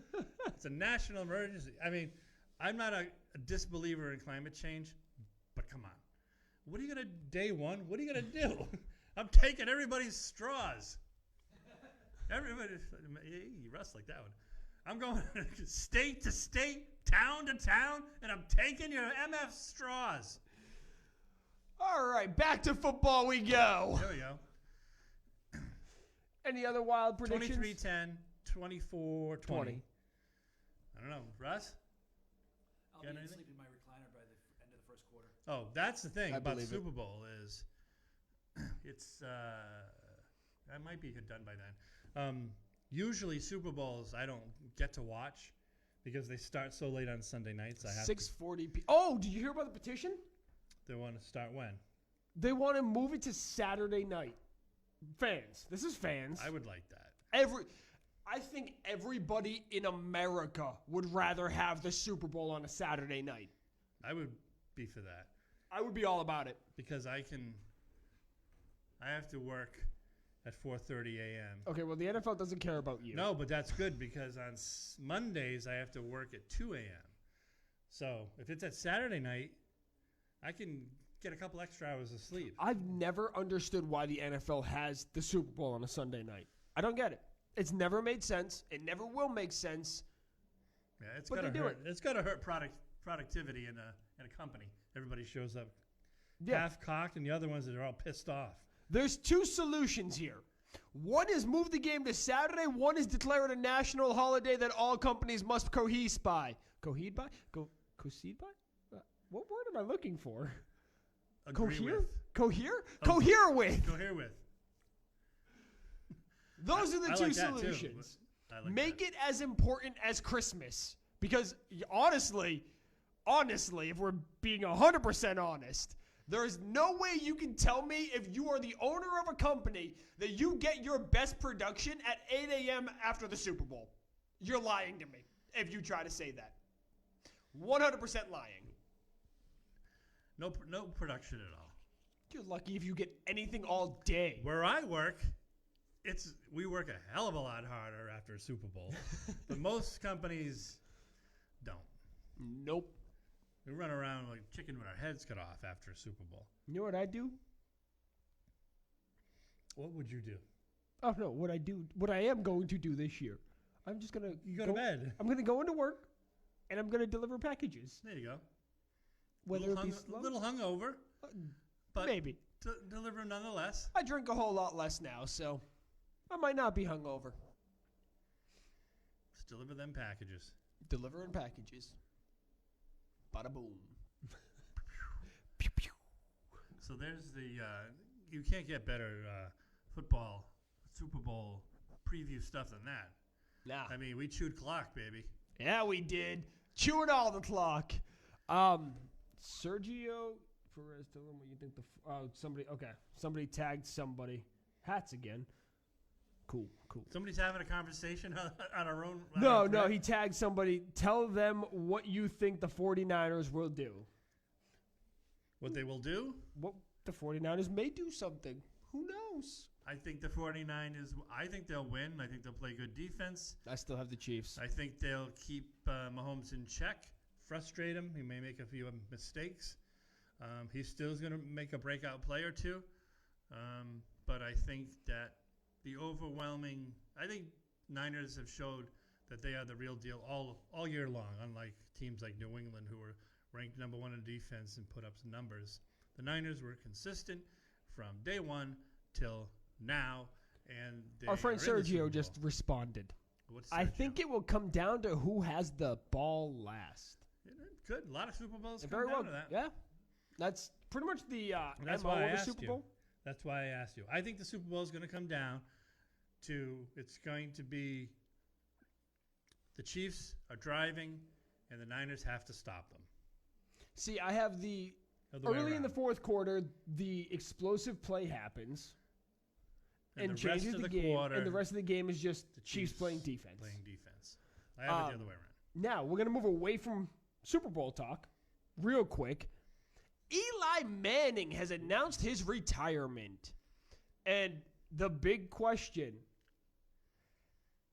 It's a national emergency. I mean, I'm not a disbeliever in climate change, but come on. What are you going to, day one, what are you going to do? I'm taking everybody's straws. Everybody, you rust like that one. I'm going state to state, town to town, and I'm taking your MF straws. All right, back to football we go. There we go. Any other wild predictions? 23-10, 24-20. 20. I don't know. Russ? I'll Got be anything? asleep in my recliner by the end of the first quarter. Oh, that's the thing I about believe it. Super Bowl is it's I might be done by then. Usually Super Bowls I don't get to watch because they start so late on Sunday nights. I have 6:40 p. Oh, did you hear about the petition? They want to start when? They want to move it to Saturday night. Fans, this is fans. I would like that. I think everybody in America would rather have the Super Bowl on a Saturday night. I would be for that I would be all about it. because I have to work at 4:30 a.m. Okay, well, the NFL doesn't care about you. No, but that's good because on Mondays I have to work at 2 a.m. So if it's at Saturday night, I can get a couple extra hours of sleep. I've never understood why the NFL has the Super Bowl on a Sunday night. I don't get it. It's never made sense. It never will make sense. Yeah, it's But gotta they do hurt. It's gotta hurt productivity in a company. Everybody shows up Yeah. half cocked, and the other ones that are all pissed off. There's two solutions here. One is move the game to Saturday. One is declare it a national holiday that all companies must cohese by. Cohede by? Cohede by? What word am I looking for? Agree Cohere? with. Cohere? Oh, Cohere with. Cohere with. Those are the I two like that too. solutions. I like Make that. it as important as Christmas. Because honestly, if we're being 100% honest, there is no way you can tell me if you are the owner of a company that you get your best production at 8 a.m. after the Super Bowl. You're lying to me if you try to say that. 100% lying. No production at all. You're lucky if you get anything all day. Where I work, we work a hell of a lot harder after a Super Bowl, but most companies don't. Nope. We run around like chicken with our heads cut off after a Super Bowl. You know what I do? What would you do? Oh no, what I am going to do this year. I'm just gonna Go to bed. I'm gonna go into work, and I'm gonna deliver packages. There you go. Whether it be A little hungover, but maybe. deliver nonetheless. I drink a whole lot less now, so I might not be hungover. Just deliver them packages. Delivering packages. Bada boom. Pew, pew. So there's the you can't get better football Super Bowl preview stuff than that. Nah. I mean, we chewed clock, baby. Yeah, we did. Chewing all the clock. Sergio Perez, tell them what you think somebody tagged somebody. Hats again. Cool. Somebody's having a conversation on our own. No, he tagged somebody. Tell them what you think the 49ers will do. What they will do? What the 49ers may do something. Who knows? I think the 49ers, I think they'll win. I think they'll play good defense. I still have the Chiefs. I think they'll keep Mahomes in check, frustrate him. He may make a few mistakes. He still is going to make a breakout play or two. But I think that I think Niners have showed that they are the real deal all year long, unlike teams like New England who were ranked number one in defense and put up some numbers. The Niners were consistent from day one till now, and Our friend are in the Super Sergio Bowl. just responded. What's I Sergio? think it will come down to who has the ball last. Good. A lot of Super Bowls come Very down well. to that. Yeah. That's pretty much the That's MO why I of the asked Super you. Bowl. That's why I asked you. I think the Super Bowl is going to come down to it's going to be the Chiefs are driving and the Niners have to stop them. See, I have early in the fourth quarter, the explosive play happens and the changes rest of the the game, quarter, and the rest of the game is just the Chiefs playing defense. I have it the other way around. Now we're gonna move away from Super Bowl talk, real quick, Eli Manning has announced his retirement. And the big question,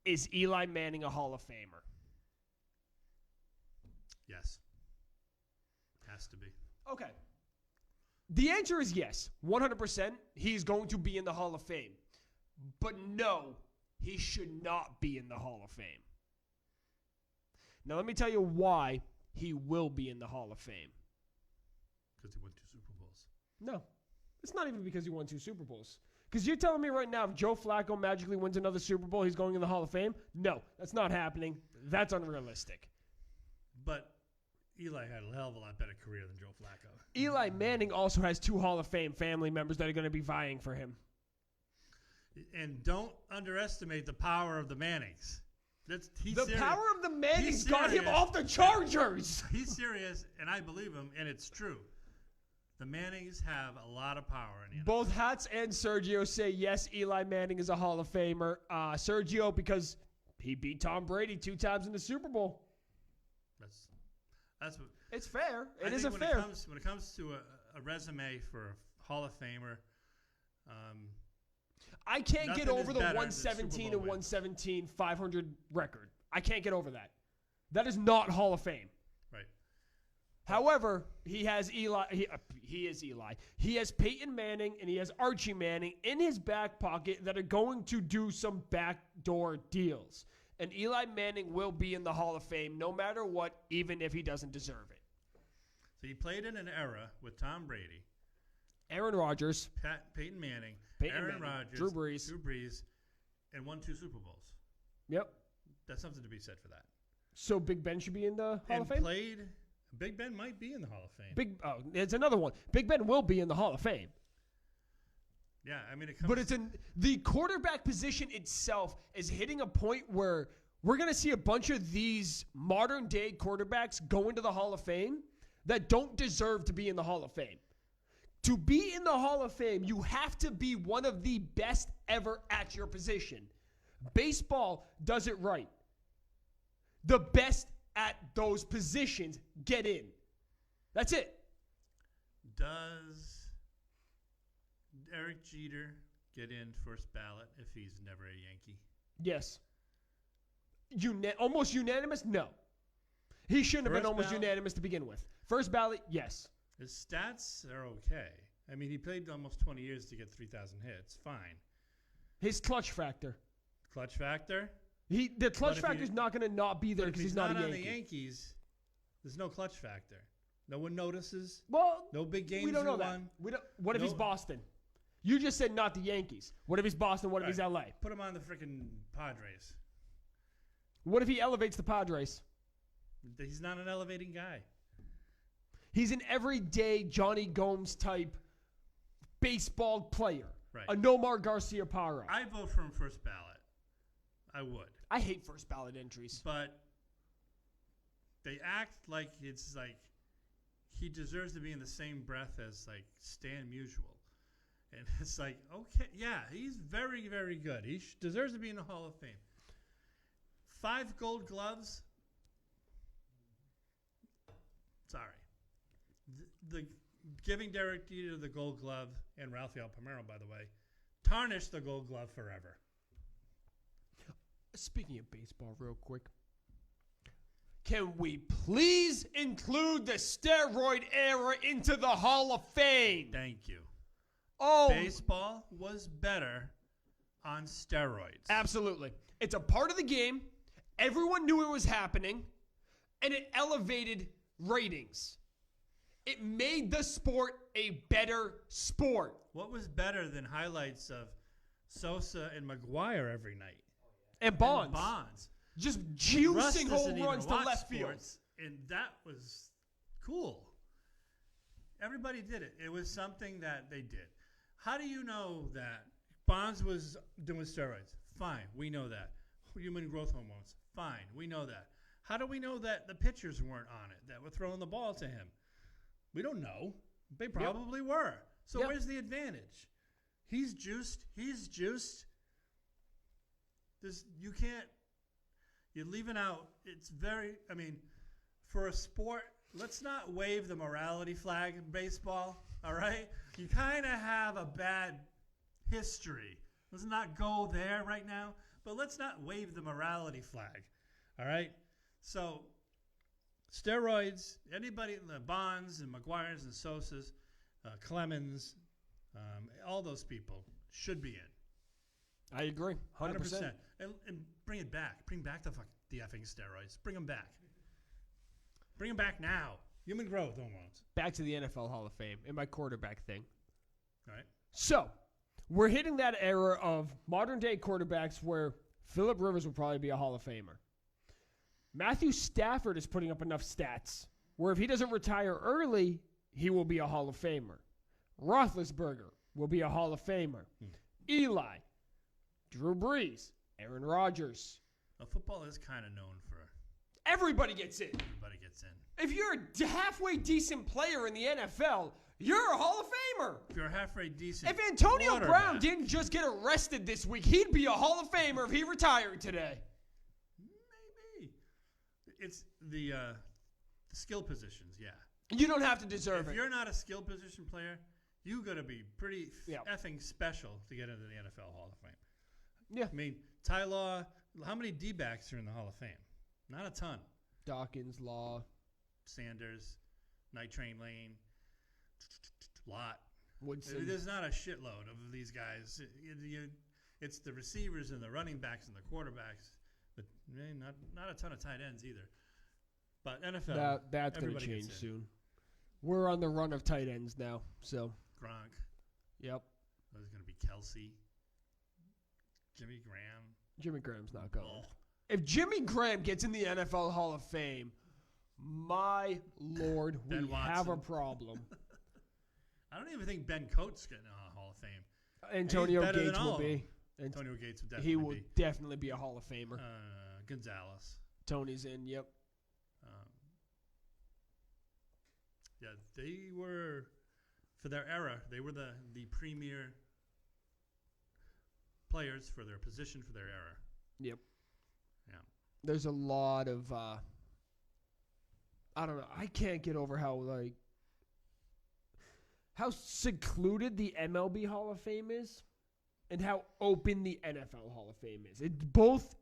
is Eli Manning a Hall of Famer? Yes. Has to be. Okay. The answer is yes. 100%. He's going to be in the Hall of Fame. But no, he should not be in the Hall of Fame. Now, let me tell you why he will be in the Hall of Fame. Because he won 2 Super Bowls. No. It's not even because he won 2 Super Bowls. Because you're telling me right now, if Joe Flacco magically wins another Super Bowl, he's going in the Hall of Fame? No, that's not happening. That's unrealistic. But Eli had a hell of a lot better career than Joe Flacco. Eli Manning also has 2 Hall of Fame family members that are going to be vying for him. And don't underestimate the power of the Mannings. The power of the Mannings got him off the Chargers. He's serious, and I believe him, and it's true. The Mannings have a lot of power in the NFL. Both Hats and Sergio say yes, Eli Manning is a Hall of Famer. Sergio, because he beat Tom Brady 2 times in the Super Bowl. That's what it's fair. It is when fair. When it comes to a resume for a Hall of Famer, I can't get over the 117 and win. 117 500 record. I can't get over that. That is not Hall of Fame. Right. However, he has Eli. He is Eli. He has Peyton Manning and he has Archie Manning in his back pocket that are going to do some backdoor deals. And Eli Manning will be in the Hall of Fame no matter what, even if he doesn't deserve it. So he played in an era with Tom Brady, Aaron Rodgers, Peyton Manning, Aaron Rodgers, Drew Brees, and won 2 Super Bowls. Yep. That's something to be said for that. So Big Ben should be in the Hall of Fame? Big Ben might be in the Hall of Fame. It's another one. Big Ben will be in the Hall of Fame. Yeah, I mean, it comes. But it's the quarterback position itself is hitting a point where we're going to see a bunch of these modern day quarterbacks go into the Hall of Fame that don't deserve to be in the Hall of Fame. To be in the Hall of Fame, you have to be one of the best ever at your position. Baseball does it right. The best at those positions get in. That's it. Does Eric Jeter get in first ballot if he's never a Yankee? Yes. Almost unanimous? No. He shouldn't have been almost unanimous to begin with. First ballot, yes. His stats are okay. I mean, he played almost 20 years to get 3,000 hits. Fine. His clutch factor. Clutch factor? The clutch factor is not going to not be there because he's not a Yankee. On the Yankees, there's no clutch factor. No one notices. Well, no big games. We don't know that. What if he's Boston? You just said not the Yankees. What if he's Boston? What if he's LA? Put him on the freaking Padres. What if he elevates the Padres? He's not an elevating guy. He's an everyday Johnny Gomes type baseball player. Right. A Nomar Garciaparra. I vote for him first ballot. I would. I hate first ballot entries. But they act like it's like he deserves to be in the same breath as like Stan Musial. And it's like, okay, yeah, he's very, very good. He deserves to be in the Hall of Fame. 5 Gold Gloves. Sorry. The giving Derek Jeter the Gold Glove and Rafael Palmeiro, by the way, tarnished the Gold Glove forever. Speaking of baseball, real quick, can we please include the steroid era into the Hall of Fame? Thank you. Oh, baseball was better on steroids. Absolutely. It's a part of the game. Everyone knew it was happening, and it elevated ratings. It made the sport a better sport. What was better than highlights of Sosa and McGuire every night? And Bonds. Just juicing home runs to left field. And that was cool. Everybody did it. It was something that they did. How do you know that Bonds was doing steroids? Fine, we know that. Human growth hormones? Fine, we know that. How do we know that the pitchers weren't on it, that were throwing the ball to him? We don't know. They probably were. So where's the advantage? He's juiced. You can't. You're leaving out. It's very. I mean, for a sport let's not wave the morality flag in baseball, all right? You kind of have a bad history. Let's not go there right now, but let's not wave the morality flag, all right? So, steroids, anybody in the Bonds and McGuire's and Sosas, Clemens, all those people should be in. I agree, 100%. And bring it back. Bring back the effing steroids. Bring them back. Bring them back now. Human growth hormones. Back to the NFL Hall of Fame and my quarterback thing. All right. So, we're hitting that era of modern-day quarterbacks where Phillip Rivers will probably be a Hall of Famer. Matthew Stafford is putting up enough stats where if he doesn't retire early, he will be a Hall of Famer. Roethlisberger will be a Hall of Famer. Eli, Drew Brees, Aaron Rodgers. Well, football is kind of known for Everybody gets in. everybody gets in. If you're a halfway decent player in the NFL, you're a Hall of Famer. If you're halfway decent, If Antonio quarterback- Brown didn't just get arrested this week, he'd be a Hall of Famer if he retired today. maybe it's the skill positions. Yeah. You don't have to deserve If it. you're not a skill position player, you got to be pretty Yeah. effing special to get into the NFL Hall of Fame. Yeah. I mean, Ty Law, how many D-backs are in the Hall of Fame? Not a ton. Dawkins, Law, Sanders, Night Train Lane, Lot. Woodson. There's not a shitload of these guys. It's the receivers and the running backs and the quarterbacks. But not a ton of tight ends either. But NFL, That's going to everybody change gets in. soon. We're on the run of tight ends now. So, Gronk. yep. There's going to be Kelsey. Jimmy Graham. Jimmy Graham's not going. Oh. If Jimmy Graham gets in the NFL Hall of Fame, my Lord, we Ben have a Watson. problem. I don't even think Ben Coates getting a Hall of Fame. Antonio better than Gates all will of them. be. And Antonio Gates would definitely he will be. definitely be a Hall of Famer. Gonzalez. Tony's in, yep. Yeah, they were, for their era, they were the premier players for their position for their era. Yep. Yeah. There's a lot of, I don't know. I can't get over how secluded the MLB Hall of Fame is and how open the NFL Hall of Fame is. It both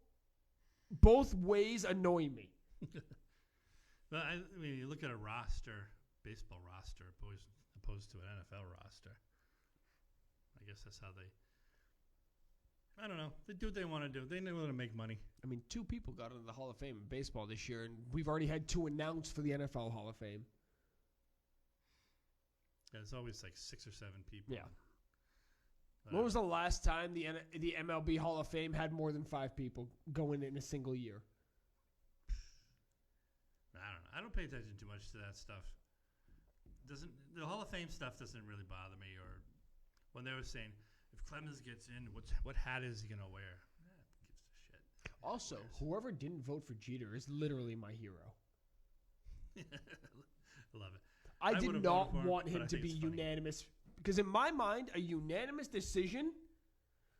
ways annoy me. But I mean, you look at a roster, baseball roster, opposed to an NFL roster. I guess that's how I don't know. They do what they want to do. They know how to make money. I mean, 2 people got into the Hall of Fame in baseball this year, and we've already had 2 announced for the NFL Hall of Fame. Yeah, it's always like 6 or 7 people. Yeah. When was the last time the MLB Hall of Fame had more than 5 people going in a single year? I don't know. I don't pay attention too much to that stuff. The Hall of Fame stuff doesn't really bother me. Or when they were saying if Clemens gets in, what hat is he gonna wear? Who gives a shit? Also, whoever didn't vote for Jeter is literally my hero. I love it. I did would've not voted for him, want but him I to think be it's funny. unanimous because in my mind, a unanimous decision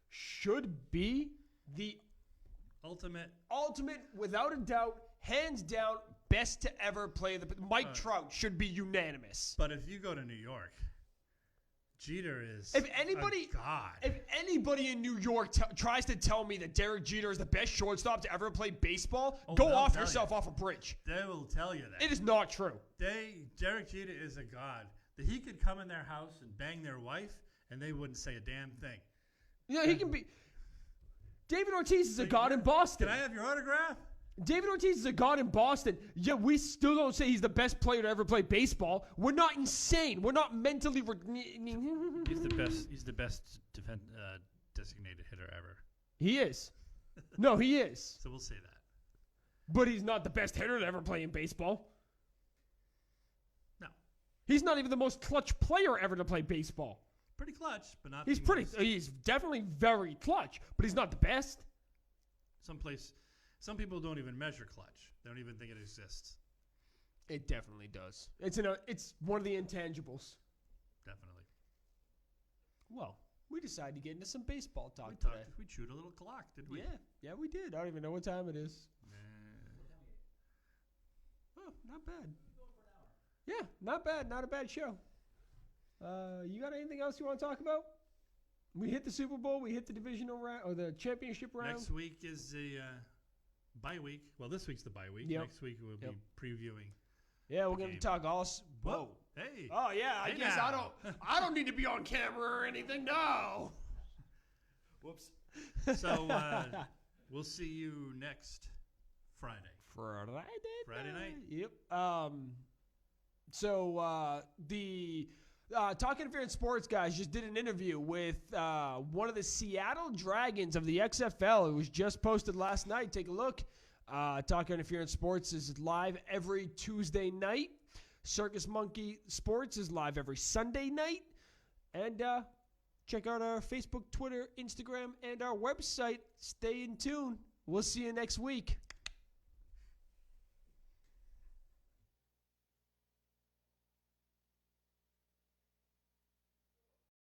should be the Ultimate. without a doubt, hands down, best to ever play the. Mike Trout should be unanimous. But if you go to New York, Jeter is If anybody, a god. if anybody in New York tries to tell me that Derek Jeter is the best shortstop to ever play baseball, go they'll off tell yourself you. off a bridge. They will tell you that. It is not true. Derek Jeter is a god. That he could come in their house and bang their wife, and they wouldn't say a damn thing. Yeah, he can be. David Ortiz is a god in Boston. Can I have your autograph? David Ortiz is a god in Boston. Yeah, we still don't say he's the best player to ever play baseball. We're not insane. We're not mentally. He's the best. He's the best designated hitter ever. He is. No, he is. So we'll say that. But he's not the best hitter to ever play in baseball. No, He's not even the most clutch player ever to play baseball. pretty clutch, but not. He's the pretty. most. He's definitely very clutch, but he's not the best. Some people don't even measure clutch. They don't even think it exists. It definitely does. It's one of the intangibles. Definitely. Well, we decided to get into some baseball talk We today. chewed a little clock, did we? Yeah, we did. I don't even know what time it is. Nah. Oh, not bad. Yeah, not bad. Not a bad show. You got anything else you want to talk about? We hit the Super Bowl. We hit the divisional round or the championship round. Next week is the bye week. Well, this week's the bye week. Yep. Next week we'll be previewing. Yeah, we're gonna game. talk all. Whoa. Hey. Oh yeah, I Hey guess now. I don't need to be on camera or anything. No. Whoops. So we'll see you next Friday. Friday night? Yep. So the Talk Interference Sports guys just did an interview with one of the Seattle Dragons of the XFL. It was just posted last night. Take a look. Talk Interference Sports is live every Tuesday night. Circus Monkey Sports is live every Sunday night. And check out our Facebook, Twitter, Instagram, and our website. Stay in tune. We'll see you next week.